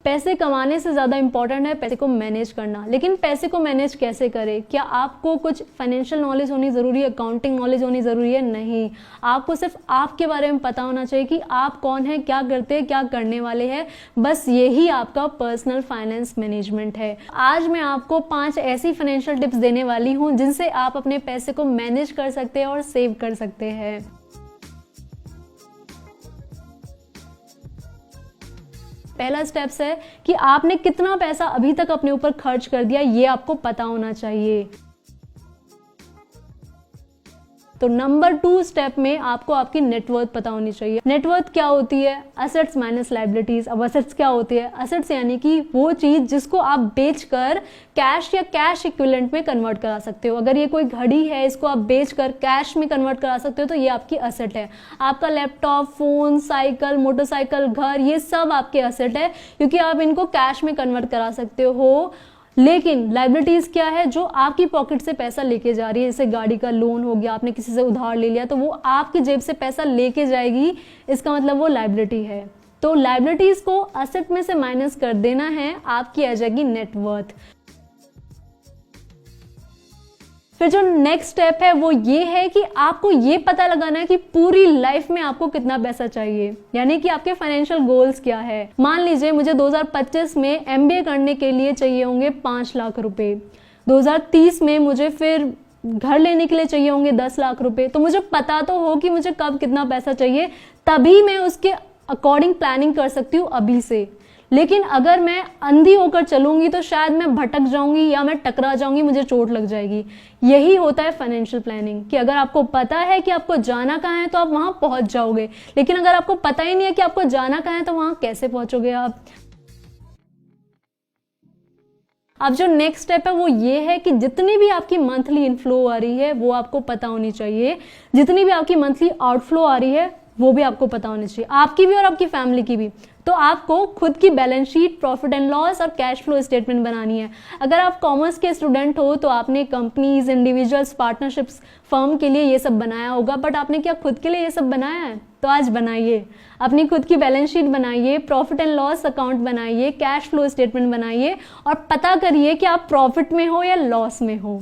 पैसे कमाने से ज़्यादा इंपॉर्टेंट है पैसे को मैनेज करना। लेकिन पैसे को मैनेज कैसे करें? क्या आपको कुछ फाइनेंशियल नॉलेज होनी ज़रूरी है, अकाउंटिंग नॉलेज होनी ज़रूरी है? नहीं, आपको सिर्फ आपके बारे में पता होना चाहिए कि आप कौन है, क्या करते हैं, क्या करने वाले हैं। बस यही आपका पर्सनल फाइनेंस मैनेजमेंट है। आज मैं आपको 5 ऐसी फाइनेंशियल टिप्स देने वाली हूँ जिनसे आप अपने पैसे को मैनेज कर सकते हैं और सेव कर सकते हैं। पहला स्टेप्स है कि आपने कितना पैसा अभी तक अपने ऊपर खर्च कर दिया, ये आपको पता होना चाहिए। तो नंबर 2 स्टेप में आपको आपकी नेटवर्थ पता होनी चाहिए। नेटवर्थ क्या होती है? Assets minus liabilities. अब असेट्स क्या होती है? असेट्स यानी कि वो चीज जिसको आप बेचकर कैश या कैश इक्विवेलेंट में कन्वर्ट करा सकते हो। अगर ये कोई घड़ी है, इसको आप बेचकर कैश में कन्वर्ट करा सकते हो तो ये आपकी असेट है। आपका लैपटॉप, फोन, साइकिल, मोटरसाइकिल, घर, ये सब आपके असेट है क्योंकि आप इनको कैश में कन्वर्ट करा सकते हो। लेकिन लायबिलिटीज क्या है? जो आपकी पॉकेट से पैसा लेके जा रही है। जैसे गाड़ी का लोन हो गया, आपने किसी से उधार ले लिया तो वो आपकी जेब से पैसा लेके जाएगी, इसका मतलब वो लायबिलिटी है। तो लायबिलिटीज को असेट में से माइनस कर देना है, आपकी आ जाएगी नेटवर्थ। फिर जो नेक्स्ट स्टेप है वो ये है कि आपको ये पता लगाना है कि पूरी लाइफ में आपको कितना पैसा चाहिए, यानी कि आपके फाइनेंशियल गोल्स क्या है। मान लीजिए मुझे 2025 में MBA करने के लिए चाहिए होंगे 5 लाख रुपए, 2030 में मुझे फिर घर लेने के लिए चाहिए होंगे 10 लाख रुपए। तो मुझे पता तो हो कि मुझे कब कितना पैसा चाहिए, तभी मैं उसके अकॉर्डिंग प्लानिंग कर सकती हूँ अभी से। लेकिन अगर मैं अंधी होकर चलूंगी तो शायद मैं भटक जाऊंगी या मैं टकरा जाऊंगी, मुझे चोट लग जाएगी। यही होता है फाइनेंशियल प्लानिंग कि अगर आपको पता है कि आपको जाना कहाँ है तो आप वहां पहुंच जाओगे, लेकिन अगर आपको पता ही नहीं है कि आपको जाना कहाँ है तो वहां कैसे पहुंचोगे आप। अब जो नेक्स्ट स्टेप है वो ये है कि जितनी भी आपकी मंथली इनफ्लो आ रही है वो आपको पता होनी चाहिए, जितनी भी आपकी मंथली आउटफ्लो आ रही है वो भी आपको पता होनी चाहिए, आपकी भी और आपकी फैमिली की भी। तो आपको खुद की balance sheet, profit and loss और कैश फ्लो स्टेटमेंट बनानी है। अगर आप कॉमर्स के स्टूडेंट हो तो आपने कंपनीज, इंडिविजुअल्स, पार्टनरशिप्स, फर्म के लिए ये सब बनाया होगा, बट आपने क्या खुद के लिए ये सब बनाया है? तो आज बनाइए, अपनी खुद की बैलेंस शीट बनाइए, प्रॉफिट एंड लॉस अकाउंट बनाइए, कैश फ्लो स्टेटमेंट बनाइए और पता करिए कि आप प्रॉफिट में हो या लॉस में हो।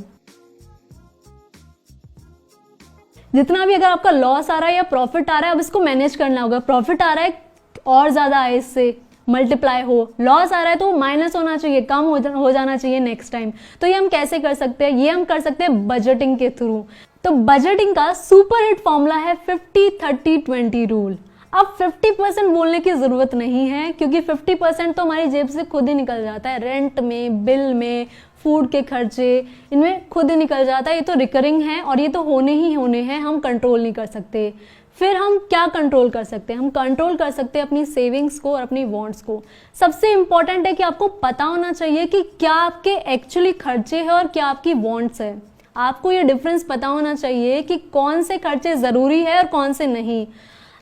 जितना भी अगर आपका लॉस आ रहा है या प्रॉफिट आ रहा है, अब इसको मैनेज करना होगा। प्रॉफिट आ रहा है और ज्यादा आए, इससे मल्टीप्लाई हो। लॉस आ रहा है तो माइनस होना चाहिए, कम हो जाना चाहिए नेक्स्ट टाइम। तो ये हम कैसे कर सकते हैं? ये हम कर सकते हैं बजटिंग के थ्रू। तो बजटिंग का सुपर हिट फॉर्मूला है 50-30-20 रूल। अब 50% बोलने की जरूरत नहीं है क्योंकि 50% तो हमारी जेब से खुद ही निकल जाता है। रेंट में, बिल में, फूड के खर्चे, इनमें खुद ही निकल जाता है। ये तो रिकरिंग है और ये तो होने ही होने हैं, हम कंट्रोल नहीं कर सकते। फिर हम क्या कंट्रोल कर सकते हैं? हम कंट्रोल कर सकते हैं अपनी सेविंग्स को और अपनी वांट्स को। सबसे इंपॉर्टेंट है कि आपको पता होना चाहिए कि क्या आपके एक्चुअली खर्चे हैं और क्या आपकी वांट्स है। आपको ये डिफरेंस पता होना चाहिए कि कौन से खर्चे जरूरी है और कौन से नहीं।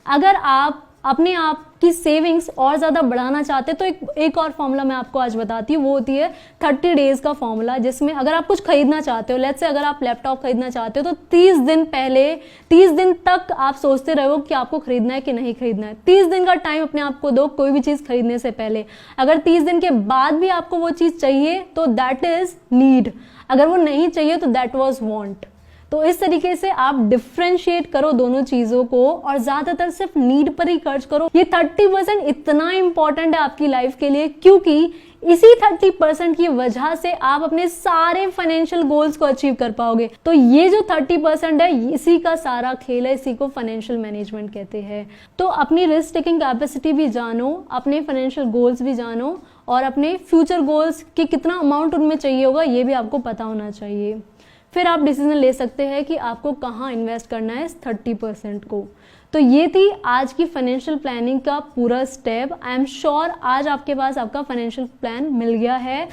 अगर आप अपने आप की सेविंग्स और ज्यादा बढ़ाना चाहते हैं तो एक और फॉर्मूला मैं आपको आज बताती हूँ, वो होती है 30 डेज का फॉर्मूला, जिसमें अगर आप कुछ खरीदना चाहते हो, लेट्स से अगर आप लैपटॉप खरीदना चाहते हो तो 30 दिन पहले, 30 दिन तक आप सोचते रहो कि आपको खरीदना है कि नहीं खरीदना है। 30 दिन का टाइम अपने आप को दो कोई भी चीज खरीदने से पहले। अगर 30 दिन के बाद भी आपको वो चीज चाहिए तो दैट इज नीड, अगर वो नहीं चाहिए तो दैट वॉज वॉन्ट। तो इस तरीके से आप डिफ्रेंशिएट करो दोनों चीजों को और ज्यादातर सिर्फ नीड पर ही खर्च करो। ये 30% इतना इंपॉर्टेंट है आपकी लाइफ के लिए क्योंकि इसी 30% की वजह से आप अपने सारे फाइनेंशियल गोल्स को अचीव कर पाओगे। तो ये जो 30% है इसी का सारा खेल है, इसी को फाइनेंशियल मैनेजमेंट कहते हैं। तो अपनी रिस्क टेकिंग कैपेसिटी भी जानो, अपने फाइनेंशियल गोल्स भी जानो और अपने फ्यूचर गोल्स के कितना अमाउंट उनमें चाहिए होगा ये भी आपको पता होना चाहिए। फिर आप डिसीजन ले सकते हैं कि आपको कहाँ इन्वेस्ट करना है इस 30% को। तो ये थी आज की फाइनेंशियल प्लानिंग का पूरा स्टेप। आई एम श्योर आज आपके पास आपका फाइनेंशियल प्लान मिल गया है।